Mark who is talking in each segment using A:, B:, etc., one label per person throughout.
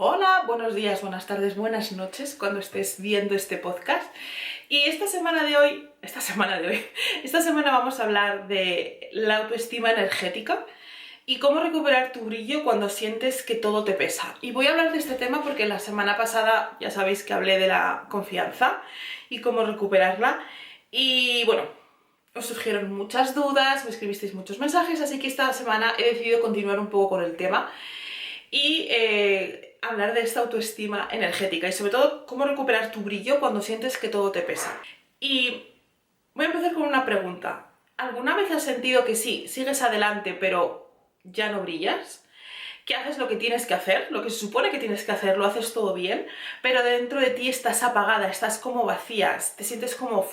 A: Hola, buenos días, buenas tardes, buenas noches cuando estés viendo este podcast. Y esta semana vamos a hablar de la autoestima energética y cómo recuperar tu brillo cuando sientes que todo te pesa. Y voy a hablar de este tema porque la semana pasada ya sabéis que hablé de la confianza y cómo recuperarla. Y bueno, os surgieron muchas dudas, me escribisteis muchos mensajes, así que esta semana he decidido continuar un poco con el tema y hablar de esta autoestima energética y sobre todo cómo recuperar tu brillo cuando sientes que todo te pesa. Y voy a empezar con una pregunta. ¿Alguna vez has sentido que sí, sigues adelante pero ya no brillas? Que haces lo que tienes que hacer, lo que se supone que tienes que hacer, lo haces todo bien, pero dentro de ti estás apagada, estás como vacía, te sientes como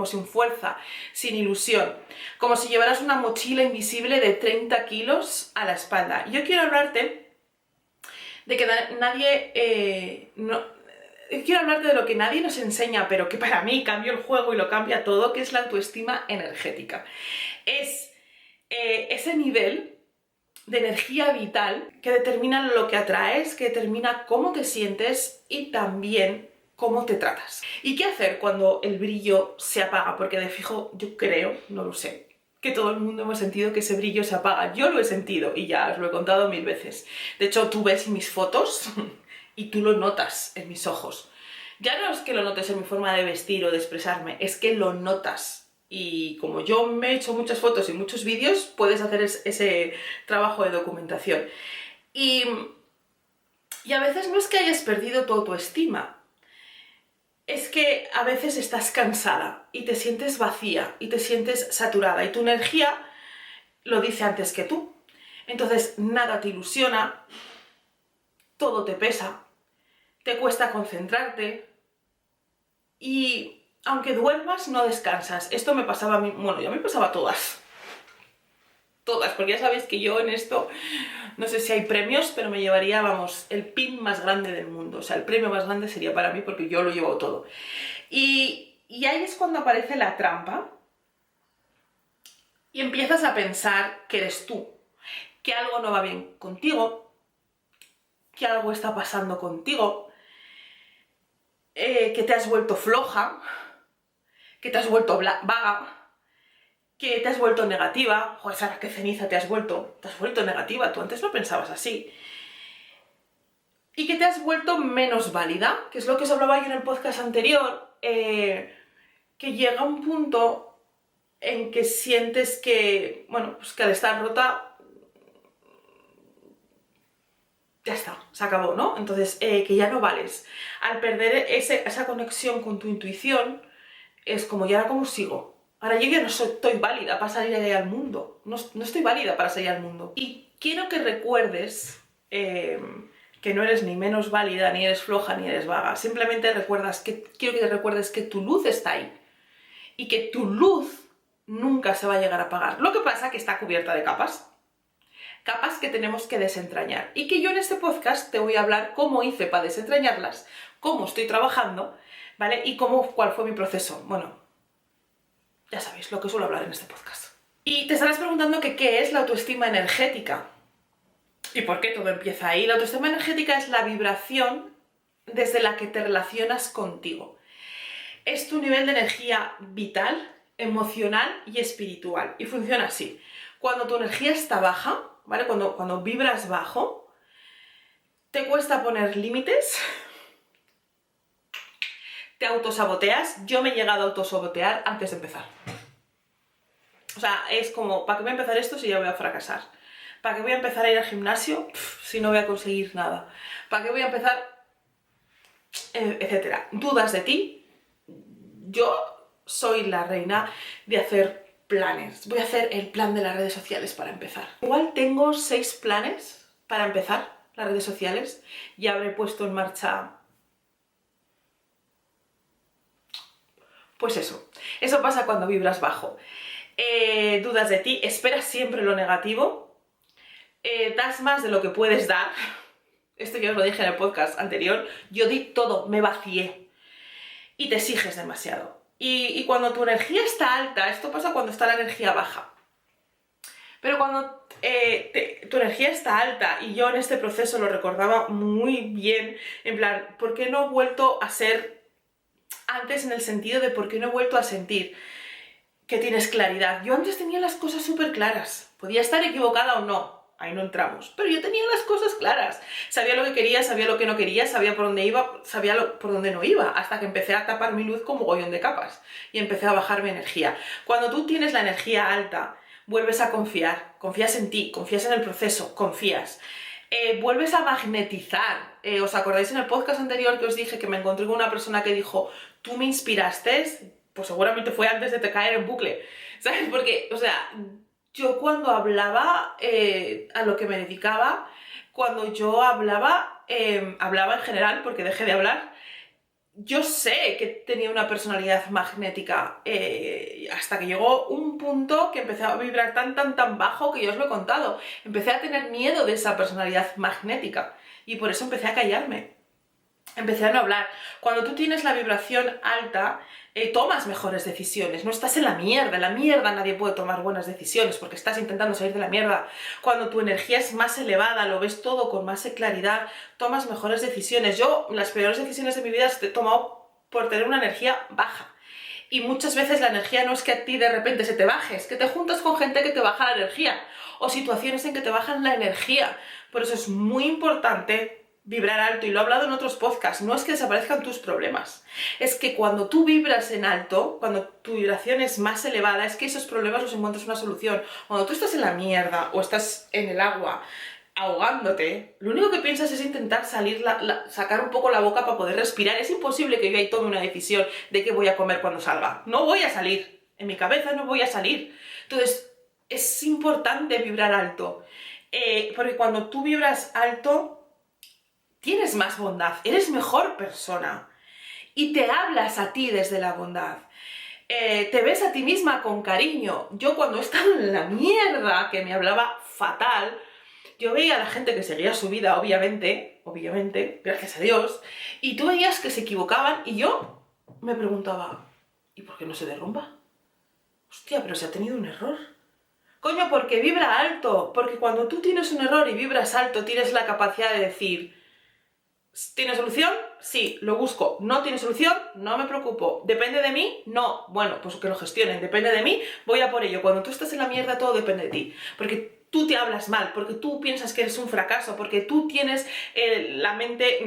A: sin fuerza, sin ilusión, como si llevaras una mochila invisible de 30 kilos a la espalda? Yo quiero hablarte de que quiero hablarte de lo que nadie nos enseña, pero que para mí cambió el juego y lo cambia todo, que es la autoestima energética. Es ese nivel de energía vital que determina lo que atraes, que determina cómo te sientes y también cómo te tratas. ¿Y qué hacer cuando el brillo se apaga? Porque de fijo yo creo, no lo sé, que todo el mundo hemos sentido que ese brillo se apaga. Yo lo he sentido y ya os lo he contado 1000 veces. De hecho, tú ves mis fotos y tú lo notas en mis ojos. Ya no es que lo notes en mi forma de vestir o de expresarme, es que lo notas. Y como yo me he hecho muchas fotos y muchos vídeos, puedes hacer ese trabajo de documentación. Y a veces no es que hayas perdido tu autoestima, es que a veces estás cansada y te sientes vacía y te sientes saturada y tu energía lo dice antes que tú. Entonces nada te ilusiona, todo te pesa, te cuesta concentrarte y aunque duermas no descansas. Esto me pasaba a mí, bueno, yo me pasaba todas, porque ya sabéis que yo en esto, no sé si hay premios, pero me llevaría, vamos, el pin más grande del mundo. O sea, el premio más grande sería para mí porque yo lo llevo todo. Y ahí es cuando aparece la trampa y empiezas a pensar que eres tú, que algo no va bien contigo, que algo está pasando contigo, que te has vuelto floja, que te has vuelto vaga, que te has vuelto negativa. Joder, Sara, qué ceniza te has vuelto negativa, tú antes no pensabas así. Y que te has vuelto menos válida, que es lo que os hablaba yo en el podcast anterior, que llega un punto en que sientes que, bueno, pues que al estar rota, ya está, se acabó, ¿no? Entonces, que ya no vales. Al perder esa conexión con tu intuición, es como, ¿y ahora cómo sigo? Ahora yo ya no estoy válida para salir ahí al mundo. No estoy válida para salir al mundo. Y quiero que recuerdes que no eres ni menos válida, ni eres floja, ni eres vaga. Simplemente quiero que te recuerdes que tu luz está ahí. Y que tu luz nunca se va a llegar a apagar. Lo que pasa es que está cubierta de capas. Capas que tenemos que desentrañar. Y que yo en este podcast te voy a hablar cómo hice para desentrañarlas, cómo estoy trabajando, ¿vale? Y cuál fue mi proceso. Bueno, ya sabéis lo que suelo hablar en este podcast. Y te estarás preguntando que qué es la autoestima energética. ¿Y por qué todo empieza ahí? La autoestima energética es la vibración desde la que te relacionas contigo. Es tu nivel de energía vital, emocional y espiritual. Y funciona así. Cuando tu energía está baja, ¿vale? Cuando vibras bajo, te cuesta poner límites, te autosaboteas. Yo me he llegado a autosabotear antes de empezar. O sea, es como, ¿para qué voy a empezar esto si ya voy a fracasar? ¿Para qué voy a empezar a ir al gimnasio si no voy a conseguir nada? ¿Para qué voy a empezar? Etcétera. Dudas de ti. Yo soy la reina de hacer planes. Voy a hacer el plan de las redes sociales para empezar. Igual tengo 6 planes para empezar las redes sociales. Ya habré puesto en marcha... Pues eso pasa cuando vibras bajo. Dudas de ti, esperas siempre lo negativo, das más de lo que puedes dar. Esto ya os lo dije en el podcast anterior. Yo di todo, me vacié. Y te exiges demasiado. Y cuando tu energía está alta, esto pasa cuando está la energía baja. Pero cuando tu energía está alta, y yo en este proceso lo recordaba muy bien, en plan, ¿por qué no he vuelto a ser antes, en el sentido de por qué no he vuelto a sentir que tienes claridad? Yo antes tenía las cosas súper claras, podía estar equivocada o no, ahí no entramos, pero yo tenía las cosas claras, sabía lo que quería, sabía lo que no quería, sabía por dónde iba, sabía por dónde no iba, hasta que empecé a tapar mi luz con mogollón de capas y empecé a bajar mi energía. Cuando tú tienes la energía alta, vuelves a confiar, confías en ti, confías en el proceso, confías. Vuelves a magnetizar. ¿Os acordáis en el podcast anterior que os dije que me encontré con una persona que dijo, tú me inspiraste? Pues seguramente fue antes de te caer en bucle, ¿sabes? Porque, o sea, yo cuando hablaba a lo que me dedicaba, cuando yo hablaba en general, porque dejé de hablar, yo sé que tenía una personalidad magnética, hasta que llegó un punto que empecé a vibrar tan bajo que yo os lo he contado. Empecé a tener miedo de esa personalidad magnética y por eso empecé a callarme. Empecé a no hablar. Cuando tú tienes la vibración alta, tomas mejores decisiones, no estás en la mierda nadie puede tomar buenas decisiones porque estás intentando salir de la mierda. Cuando tu energía es más elevada, lo ves todo con más claridad, tomas mejores decisiones. Yo las peores decisiones de mi vida las he tomado por tener una energía baja. Y muchas veces la energía no es que a ti de repente se te baje, es que te juntas con gente que te baja la energía, o situaciones en que te bajan la energía. Por eso es muy importante vibrar alto, y lo he hablado en otros podcasts. No es que desaparezcan tus problemas, es que cuando tú vibras en alto, cuando tu vibración es más elevada, es que esos problemas los encuentras una solución. Cuando tú estás en la mierda o estás en el agua ahogándote, lo único que piensas es intentar salir, sacar un poco la boca para poder respirar. Es imposible que yo ahí tome una decisión de qué voy a comer cuando salga. No voy a salir, en mi cabeza no voy a salir. Entonces es importante vibrar alto, porque cuando tú vibras alto tienes más bondad, eres mejor persona y te hablas a ti desde la bondad. Te ves a ti misma con cariño. Yo cuando he estado en la mierda, que me hablaba fatal, yo veía a la gente que seguía su vida, obviamente, gracias a Dios, y tú veías que se equivocaban y yo me preguntaba, ¿y por qué no se derrumba? Hostia, pero se ha tenido un error. Coño, porque vibra alto, porque cuando tú tienes un error y vibras alto, tienes la capacidad de decir, ¿tiene solución? Sí, lo busco. ¿No tiene solución? No me preocupo. ¿Depende de mí? No. Bueno, pues que lo gestionen. ¿Depende de mí? Voy a por ello. Cuando tú estás en la mierda, todo depende de ti. Porque tú te hablas mal, porque tú piensas que eres un fracaso, porque tú tienes la mente,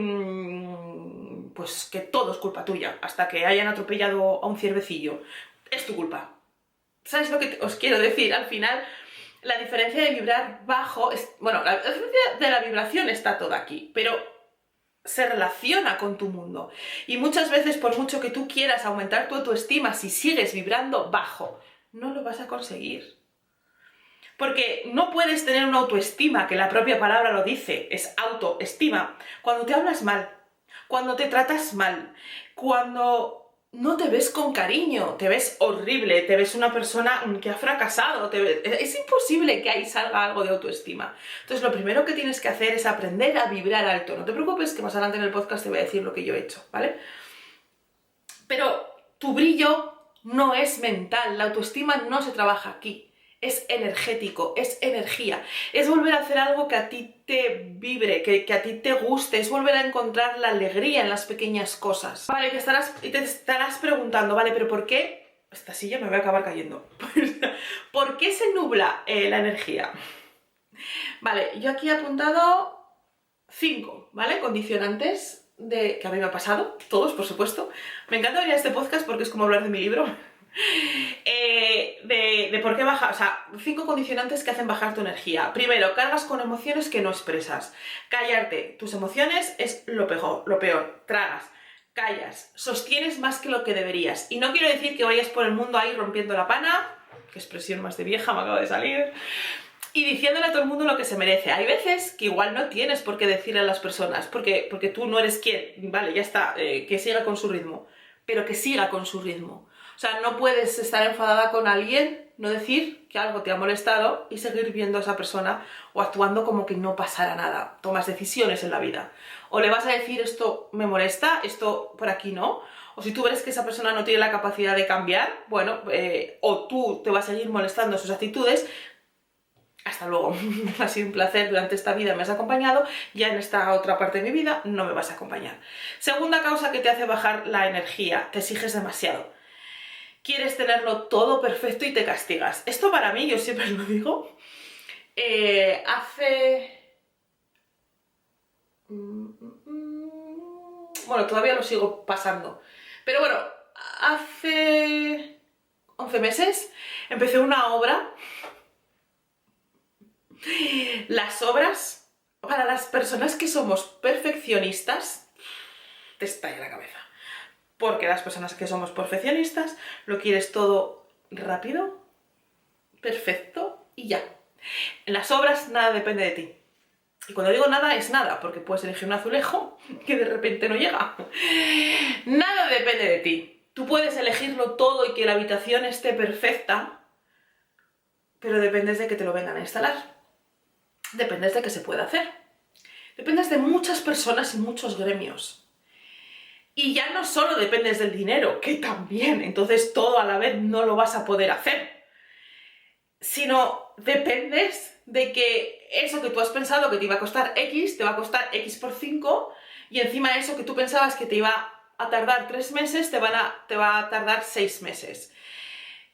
A: pues que todo es culpa tuya, hasta que hayan atropellado a un ciervecillo. Es tu culpa. ¿Sabes lo que os quiero decir? Al final, la diferencia de vibrar bajo, bueno, la diferencia de la vibración está toda aquí, pero se relaciona con tu mundo. Y muchas veces, por mucho que tú quieras aumentar tu autoestima, si sigues vibrando bajo, no lo vas a conseguir. Porque no puedes tener una autoestima, que la propia palabra lo dice, es autoestima, cuando te hablas mal, cuando te tratas mal, cuando no te ves con cariño, te ves horrible, te ves una persona que ha fracasado, es imposible que ahí salga algo de autoestima. Entonces lo primero que tienes que hacer es aprender a vibrar alto. No te preocupes que más adelante en el podcast te voy a decir lo que yo he hecho, ¿vale? Pero tu brillo no es mental, la autoestima no se trabaja aquí. Es energético, es energía, es volver a hacer algo que a ti te vibre, que a ti te guste, es volver a encontrar la alegría en las pequeñas cosas. Vale, te estarás preguntando, vale, pero ¿por qué? Esta silla me voy a acabar cayendo. ¿Por qué se nubla la energía? Vale, yo aquí he apuntado 5, ¿vale? Condicionantes que a mí me ha pasado, todos, por supuesto. Me encanta venir a este podcast porque es como hablar de mi libro. De por qué baja, o sea, 5 condicionantes que hacen bajar tu energía. Primero, cargas con emociones que no expresas. Callarte tus emociones es lo peor. Tragas, callas, sostienes más que lo que deberías. Y no quiero decir que vayas por el mundo ahí rompiendo la pana, qué expresión más de vieja me acaba de salir, y diciéndole a todo el mundo lo que se merece. Hay veces que igual no tienes por qué decirle a las personas, porque tú no eres quien, vale, ya está, que siga con su ritmo, pero que siga con su ritmo. O sea, no puedes estar enfadada con alguien, no decir que algo te ha molestado y seguir viendo a esa persona o actuando como que no pasara nada. Tomas decisiones en la vida. O le vas a decir, esto me molesta, esto por aquí no. O si tú ves que esa persona no tiene la capacidad de cambiar, bueno, o tú te vas a seguir molestando sus actitudes, hasta luego, ha sido un placer, durante esta vida me has acompañado, ya en esta otra parte de mi vida no me vas a acompañar. Segunda causa que te hace bajar la energía, te exiges demasiado. Quieres tenerlo todo perfecto y te castigas. Esto para mí, yo siempre lo digo, bueno, todavía lo sigo pasando, pero bueno, hace 11 meses empecé una obra. Las obras, para las personas que somos perfeccionistas, te estalla la cabeza. Porque las personas que somos perfeccionistas lo quieres todo rápido, perfecto y ya. En las obras nada depende de ti. Y cuando digo nada es nada, porque puedes elegir un azulejo que de repente no llega. Nada depende de ti. Tú puedes elegirlo todo y que la habitación esté perfecta, pero dependes de que te lo vengan a instalar. Dependes de qué se puede hacer. Dependes de muchas personas y muchos gremios. Y ya no solo dependes del dinero, que también, entonces todo a la vez no lo vas a poder hacer, sino dependes de que eso que tú has pensado que te iba a costar X, te va a costar X por 5, y encima eso que tú pensabas que te iba a tardar 3 meses, te va a tardar 6 meses.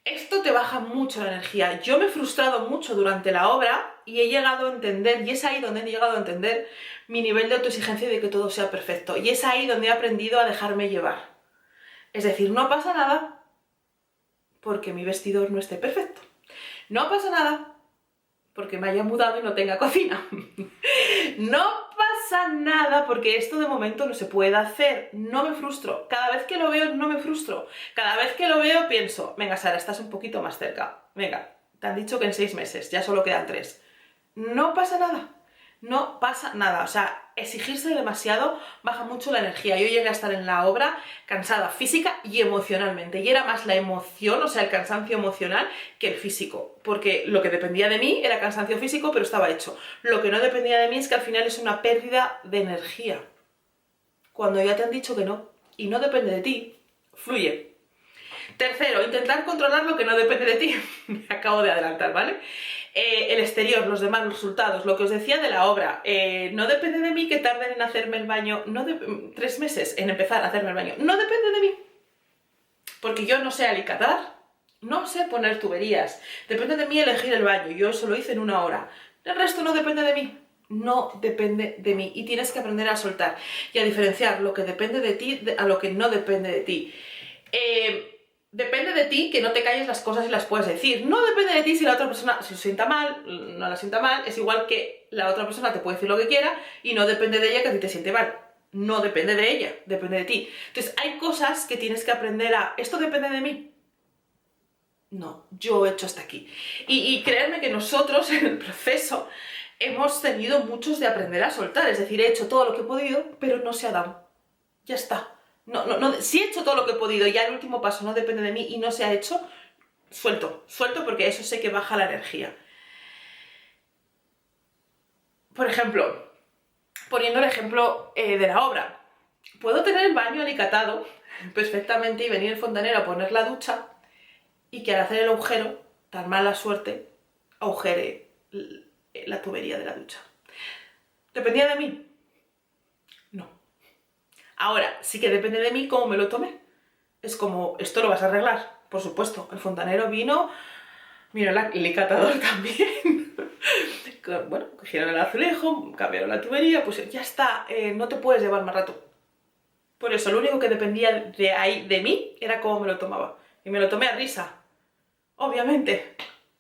A: Esto te baja mucho la energía. Yo me he frustrado mucho durante la obra y he llegado a entender, y es ahí donde he llegado a entender mi nivel de autoexigencia y de que todo sea perfecto. Y es ahí donde he aprendido a dejarme llevar. Es decir, no pasa nada porque mi vestidor no esté perfecto. No pasa nada porque me haya mudado y no tenga cocina. No pasa nada porque esto de momento no se puede hacer. No me frustro. Cada vez que lo veo no me frustro. Cada vez que lo veo pienso, venga Sara, estás un poquito más cerca. Venga, te han dicho que en 6 meses, ya solo quedan 3. No pasa nada. No pasa nada. O sea, exigirse demasiado baja mucho la energía. Yo llegué a estar en la obra cansada física y emocionalmente. Y era más la emoción, o sea, el cansancio emocional que el físico. Porque lo que dependía de mí era cansancio físico, pero estaba hecho. Lo que no dependía de mí es que al final es una pérdida de energía. Cuando ya te han dicho que no, y no depende de ti, fluye. Tercero, intentar controlar lo que no depende de ti. Me acabo de adelantar, ¿vale? El exterior, los demás resultados, lo que os decía de la obra. No depende de mí que tarden en hacerme el baño, 3 meses en empezar a hacerme el baño. No depende de mí. Porque yo no sé alicatar, no sé poner tuberías. Depende de mí elegir el baño. Yo eso lo hice en 1 hora. El resto no depende de mí. No depende de mí. Y tienes que aprender a soltar y a diferenciar lo que depende de ti a lo que no depende de ti. Depende de ti que no te calles las cosas y las puedes decir. No depende de ti si la otra persona se sienta mal, no la sienta mal. Es igual que la otra persona te puede decir lo que quiera y no depende de ella que a ti te siente mal. No depende de ella, depende de ti. Entonces hay cosas que tienes que aprender a... ¿Esto depende de mí? No, yo he hecho hasta aquí. Y creerme que nosotros en el proceso hemos tenido muchos de aprender a soltar. Es decir, he hecho todo lo que he podido, pero no se ha dado. Ya está. Si he hecho todo lo que he podido, ya el último paso no depende de mí y no se ha hecho, suelto porque eso sé que baja la energía. Por ejemplo, poniendo el ejemplo de la obra, puedo tener el baño alicatado perfectamente y venir el fontanero a poner la ducha y que al hacer el agujero, tan mala suerte, agujere la tubería de la ducha. ¿Dependía de mí? No. Ahora, sí que depende de mí cómo me lo tomé. Es como, esto lo vas a arreglar, por supuesto. El fontanero vino el alicatador también. Bueno, cogieron el azulejo, cambiaron la tubería, pues ya está, no te puedes llevar más rato. Por eso, lo único que dependía de mí era cómo me lo tomaba. Y me lo tomé a risa, obviamente.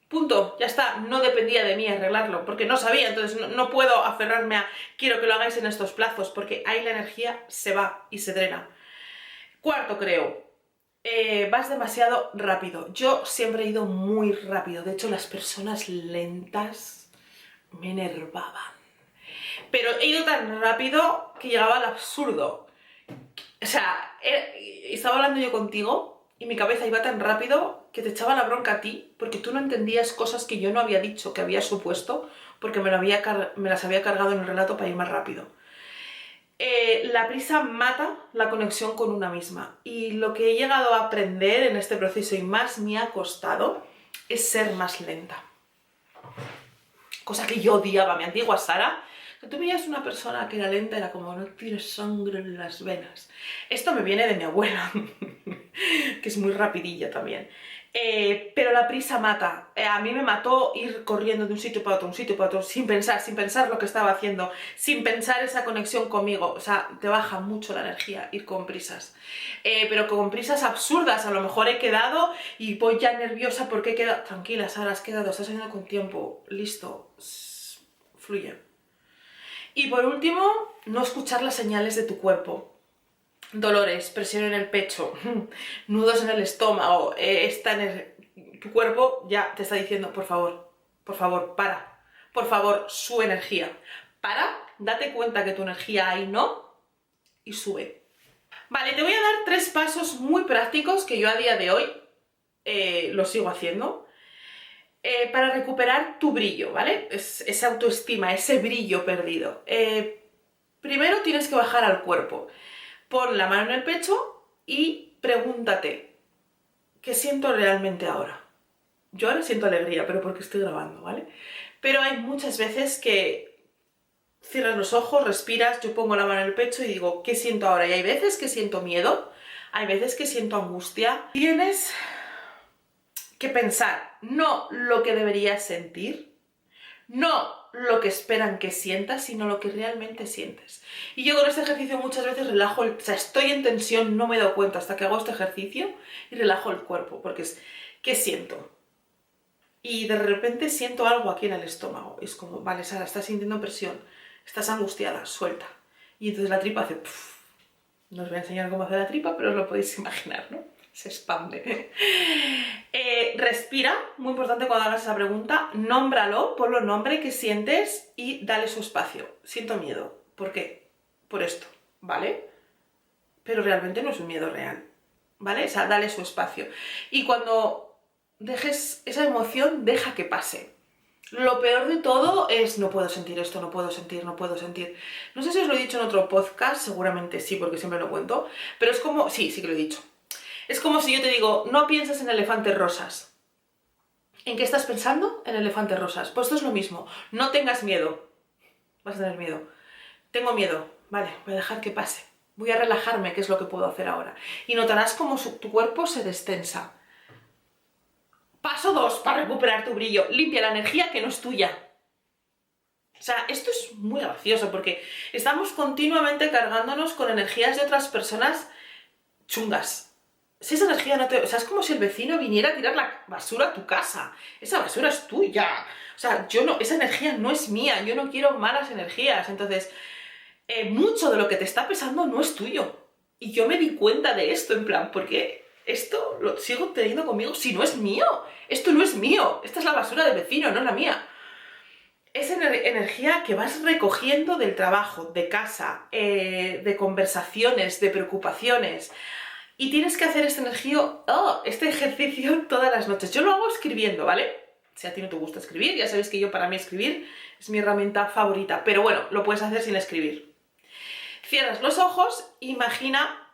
A: Punto, ya está, no dependía de mí arreglarlo, porque no sabía, entonces no puedo aferrarme a quiero que lo hagáis en estos plazos, porque ahí la energía se va y se drena. Cuarto, creo, vas demasiado rápido. Yo siempre he ido muy rápido, de hecho las personas lentas me enervaban. Pero he ido tan rápido que llegaba al absurdo. O sea, estaba hablando yo contigo y mi cabeza iba tan rápido que te echaba la bronca a ti porque tú no entendías cosas que yo no había dicho, que había supuesto, porque me las había cargado en el relato para ir más rápido. La prisa mata la conexión con una misma y lo que he llegado a aprender en este proceso y más me ha costado es ser más lenta. cosa que yo odiaba, mi antigua Sara. Que tú veías una persona que era lenta, era como, no tiene sangre en las venas. Esto me viene de mi abuela, que es muy rapidilla también. Pero la prisa mata. A mí me mató ir corriendo de un sitio para otro, un sitio para otro, sin pensar lo que estaba haciendo, sin pensar esa conexión conmigo. O sea, te baja mucho la energía ir con prisas. Pero con prisas absurdas. A lo mejor he quedado y voy ya nerviosa porque he quedado... Tranquila, Sara, has quedado, estás saliendo con tiempo. Listo. Fluye. Y por último, no escuchar las señales de tu cuerpo. Dolores, presión en el pecho, nudos en el estómago, tu cuerpo ya te está diciendo, por favor, para, por favor, su energía. Para, date cuenta que tu energía ahí no, y sube. Vale, te voy a dar 3 pasos muy prácticos que yo a día de hoy lo sigo haciendo. Para recuperar tu brillo, ¿vale? Esa autoestima, ese brillo perdido. Primero tienes que bajar al cuerpo. Pon la mano en el pecho y pregúntate, ¿qué siento realmente ahora? Yo ahora siento alegría, pero porque estoy grabando, ¿vale? Pero hay muchas veces que cierras los ojos, respiras, yo pongo la mano en el pecho y digo, ¿qué siento ahora? Y hay veces que siento miedo, hay veces que siento angustia. Tienes que pensar, no lo que deberías sentir, no lo que esperan que sientas, sino lo que realmente sientes. Y yo con este ejercicio muchas veces relajo, o sea, estoy en tensión, no me he dado cuenta hasta que hago este ejercicio y relajo el cuerpo, porque es, ¿qué siento? Y de repente siento algo aquí en el estómago. Es como, vale, Sara, estás sintiendo presión, estás angustiada, suelta. Y entonces la tripa hace... Puff. No os voy a enseñar cómo hace la tripa, pero os lo podéis imaginar, ¿no? Se expande. Respira, muy importante cuando hagas esa pregunta, nómbralo, ponlo nombre que sientes y dale su espacio. Siento miedo. ¿Por qué? Por esto, ¿vale? Pero realmente no es un miedo real, ¿vale? O sea, dale su espacio. Y cuando dejes esa emoción, deja que pase. Lo peor de todo es no puedo sentir esto, no puedo sentir, no puedo sentir. No sé si os lo he dicho en otro podcast, seguramente sí, porque siempre lo cuento, pero es como... Sí que lo he dicho. Es como si yo te digo, no pienses en elefantes rosas. ¿En qué estás pensando? En elefantes rosas. Pues esto es lo mismo. No tengas miedo. Vas a tener miedo. Tengo miedo. Vale, voy a dejar que pase. Voy a relajarme, que es lo que puedo hacer ahora. Y notarás como tu cuerpo se destensa. Paso 2 para recuperar tu brillo. Limpia la energía que no es tuya. O sea, esto es muy gracioso porque estamos continuamente cargándonos con energías de otras personas chungas. Si esa energía no te... O sea, es como si el vecino viniera a tirar la basura a tu casa. Esa basura es tuya. O sea, yo no... Esa energía no es mía. Yo no quiero malas energías. Entonces, mucho de lo que te está pesando no es tuyo. Y yo me di cuenta de esto, en plan, porque esto lo sigo teniendo conmigo si no es mío. Esto no es mío. Esta es la basura del vecino, no la mía. Es energía que vas recogiendo del trabajo, de casa, de conversaciones, de preocupaciones. Y tienes que hacer este ejercicio todas las noches. Yo lo hago escribiendo, ¿vale? Si a ti no te gusta escribir, ya sabes que para mí escribir es mi herramienta favorita. Pero bueno, lo puedes hacer sin escribir. Cierras los ojos, imagina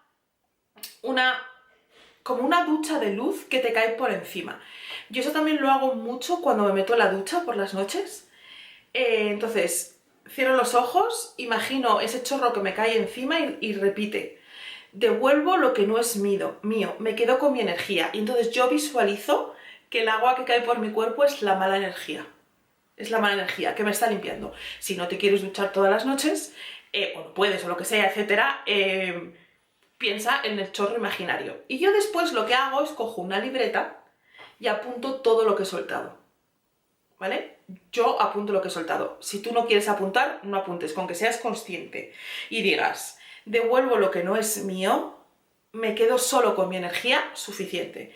A: como una ducha de luz que te cae por encima. Yo eso también lo hago mucho cuando me meto en la ducha por las noches. Entonces, cierro los ojos, imagino ese chorro que me cae encima y repite. Devuelvo lo que no es mío, me quedo con mi energía. Y entonces yo visualizo que el agua que cae por mi cuerpo es la mala energía. Es la mala energía que me está limpiando. Si no te quieres duchar todas las noches, o no puedes, o lo que sea, etcétera, piensa en el chorro imaginario. Y yo después lo que hago es cojo una libreta y apunto todo lo que he soltado. ¿Vale? Yo apunto lo que he soltado. Si tú no quieres apuntar, no apuntes, con que seas consciente y digas... Devuelvo lo que no es mío, me quedo solo con mi energía suficiente.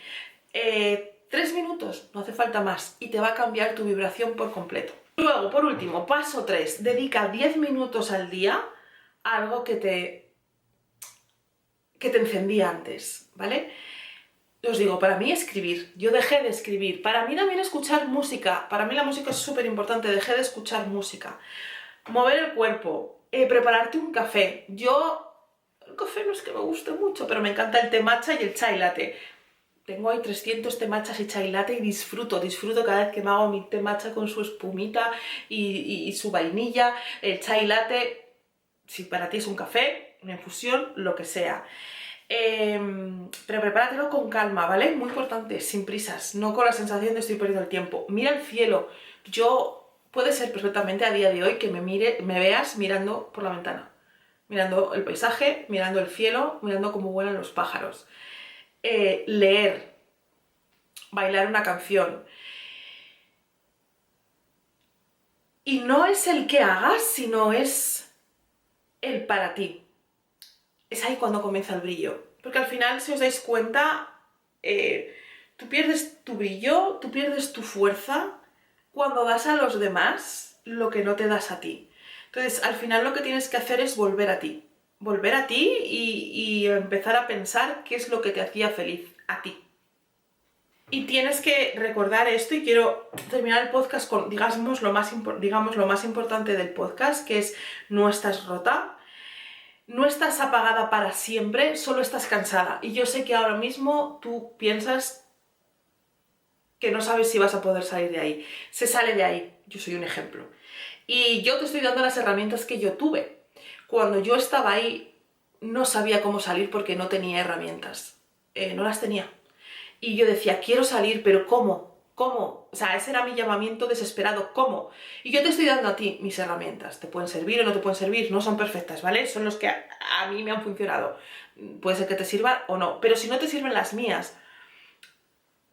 A: 3 minutos, no hace falta más, y te va a cambiar tu vibración por completo. Luego, por último, paso 3, dedica 10 minutos al día a algo que te encendía antes, ¿vale? Os digo, para mí escribir, yo dejé de escribir, para mí también escuchar música, para mí la música es súper importante, dejé de escuchar música, mover el cuerpo, prepararte un café. El café no es que me guste mucho, pero me encanta el té matcha y el chai latte. tengo ahí 300 té matchas y chai latte y disfruto cada vez que me hago mi té matcha con su espumita y su vainilla, el chai latte, si para ti es un café, una infusión, lo que sea. Pero prepáratelo con calma, ¿vale? Muy importante, sin prisas, no con la sensación de estoy perdiendo el tiempo. Mira el cielo. Puede ser perfectamente a día de hoy que me veas mirando por la ventana, mirando el paisaje, mirando el cielo, mirando cómo vuelan los pájaros. Leer, bailar una canción. Y no es el que hagas, sino es el para ti. Es ahí cuando comienza el brillo. Porque al final, si os dais cuenta, tú pierdes tu brillo, tú pierdes tu fuerza cuando das a los demás lo que no te das a ti. Entonces, al final lo que tienes que hacer es volver a ti. Volver a ti y empezar a pensar qué es lo que te hacía feliz a ti. Y tienes que recordar esto, y quiero terminar el podcast con, digamos, lo más importante del podcast, que es: no estás rota, no estás apagada para siempre, solo estás cansada. Y yo sé que ahora mismo tú piensas que no sabes si vas a poder salir de ahí. Se sale de ahí, yo soy un ejemplo. Y yo te estoy dando las herramientas que yo tuve. Cuando yo estaba ahí, no sabía cómo salir porque no tenía herramientas. No las tenía. Y yo decía, quiero salir, pero ¿cómo? ¿Cómo? O sea, ese era mi llamamiento desesperado, ¿cómo? Y yo te estoy dando a ti mis herramientas. ¿Te pueden servir o no te pueden servir? No son perfectas, ¿vale? Son los que a mí me han funcionado. Puede ser que te sirvan o no. Pero si no te sirven las mías,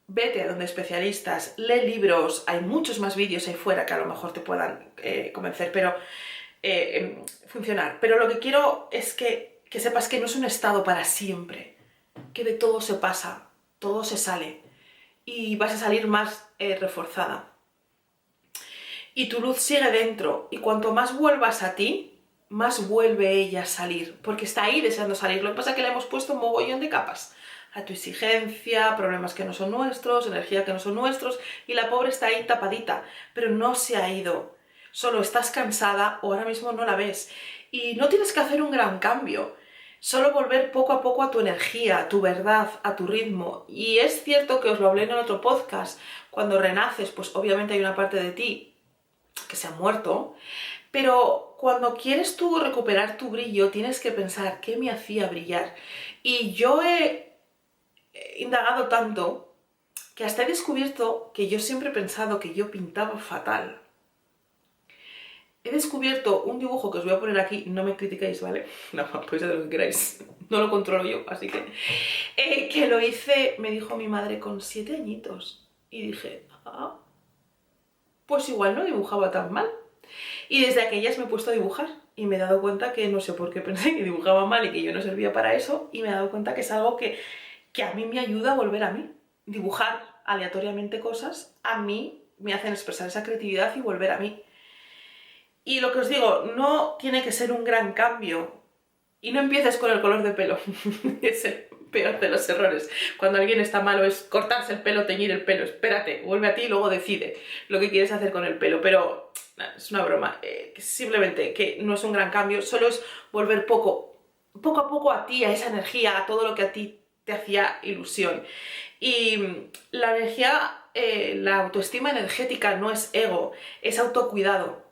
A: vete a donde especialistas, lee libros. Hay muchos más vídeos ahí fuera que a lo mejor te puedan convencer, pero funcionar. Pero lo que quiero es que sepas que no es un estado para siempre, que de todo se pasa, todo se sale y vas a salir más reforzada. Y tu luz sigue dentro, y cuanto más vuelvas a ti, más vuelve ella a salir, porque está ahí deseando salir. Lo que pasa es que le hemos puesto un mogollón de capas a tu exigencia, problemas que no son nuestros, energía que no son nuestros, y la pobre está ahí tapadita, pero no se ha ido. Solo estás cansada o ahora mismo no la ves. Y no tienes que hacer un gran cambio. Solo volver poco a poco a tu energía, a tu verdad, a tu ritmo. Y es cierto que os lo hablé en el otro podcast, cuando renaces, pues obviamente hay una parte de ti que se ha muerto, pero cuando quieres tú recuperar tu brillo, tienes que pensar, ¿qué me hacía brillar? Y yo he indagado tanto que hasta he descubierto que yo siempre he pensado que yo pintaba fatal. He descubierto un dibujo que os voy a poner aquí, no me critiquéis, ¿vale? No, podéis hacer lo que queráis, no lo controlo yo, así que lo hice, me dijo mi madre, con 7 añitos. Y dije, pues igual no dibujaba tan mal. Y desde aquellas me he puesto a dibujar y me he dado cuenta que no sé por qué pensé que dibujaba mal y que yo no servía para eso, y me he dado cuenta que es algo que a mí me ayuda a volver a mí. Dibujar aleatoriamente cosas a mí me hacen expresar esa creatividad y volver a mí. Y lo que os digo, no tiene que ser un gran cambio. Y no empieces con el color de pelo. Es el peor de los errores. Cuando alguien está malo es cortarse el pelo, teñir el pelo. Espérate, vuelve a ti y luego decide lo que quieres hacer con el pelo. Pero es una broma. Simplemente que no es un gran cambio. Solo es volver poco a poco a ti, a esa energía, a todo lo que a ti te hacía ilusión. Y la energía, la autoestima energética no es ego, es autocuidado.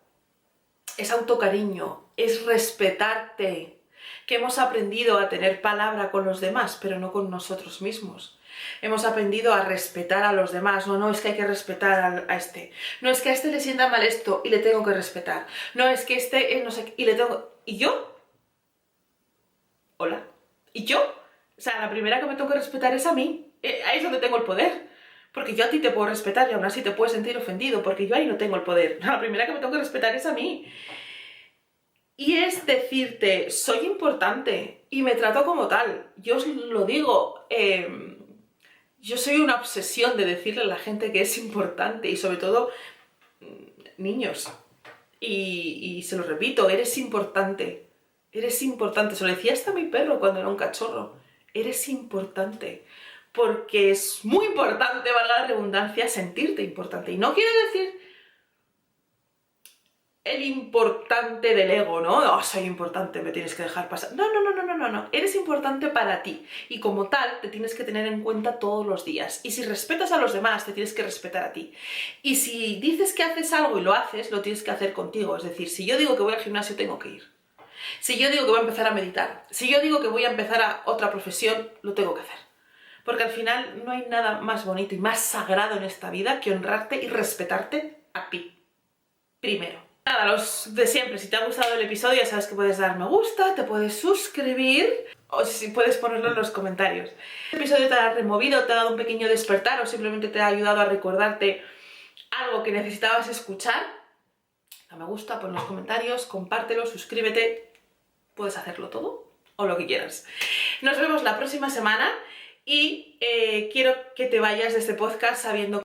A: Es autocariño, es respetarte, que hemos aprendido a tener palabra con los demás, pero no con nosotros mismos. Hemos aprendido a respetar a los demás. No, es que hay que respetar a este. No, es que a este le sienta mal esto y le tengo que respetar. No, es que este, no sé, y le tengo... ¿Y yo? Hola. ¿Y yo? O sea, la primera que me tengo que respetar es a mí. Ahí es donde tengo el poder. Porque yo a ti te puedo respetar y aún así te puedes sentir ofendido, porque yo ahí no tengo el poder. La primera que me tengo que respetar es a mí. Y es decirte, soy importante y me trato como tal. Yo os lo digo, yo soy una obsesión de decirle a la gente que es importante, y sobre todo niños. Y se lo repito, eres importante. Eres importante. Se lo decía hasta a mi perro cuando era un cachorro. Eres importante. Porque es muy importante, valga la redundancia, sentirte importante. Y no quiere decir el importante del ego, ¿no? Oh, soy importante, me tienes que dejar pasar. No, no, no, no, no, no, no. Eres importante para ti y como tal te tienes que tener en cuenta todos los días. Y si respetas a los demás, te tienes que respetar a ti. Y si dices que haces algo y lo haces, lo tienes que hacer contigo. Es decir, si yo digo que voy al gimnasio, tengo que ir. Si yo digo que voy a empezar a meditar, si yo digo que voy a empezar a otra profesión, lo tengo que hacer. Porque al final no hay nada más bonito y más sagrado en esta vida que honrarte y respetarte a ti. Primero. Nada, los de siempre, si te ha gustado el episodio ya sabes que puedes dar me gusta, te puedes suscribir o si puedes ponerlo en los comentarios. ¿El episodio te ha removido, te ha dado un pequeño despertar o simplemente te ha ayudado a recordarte algo que necesitabas escuchar? Da me gusta, pon en los comentarios, compártelo, suscríbete, puedes hacerlo todo o lo que quieras. Nos vemos la próxima semana y quiero que te vayas de este podcast sabiendo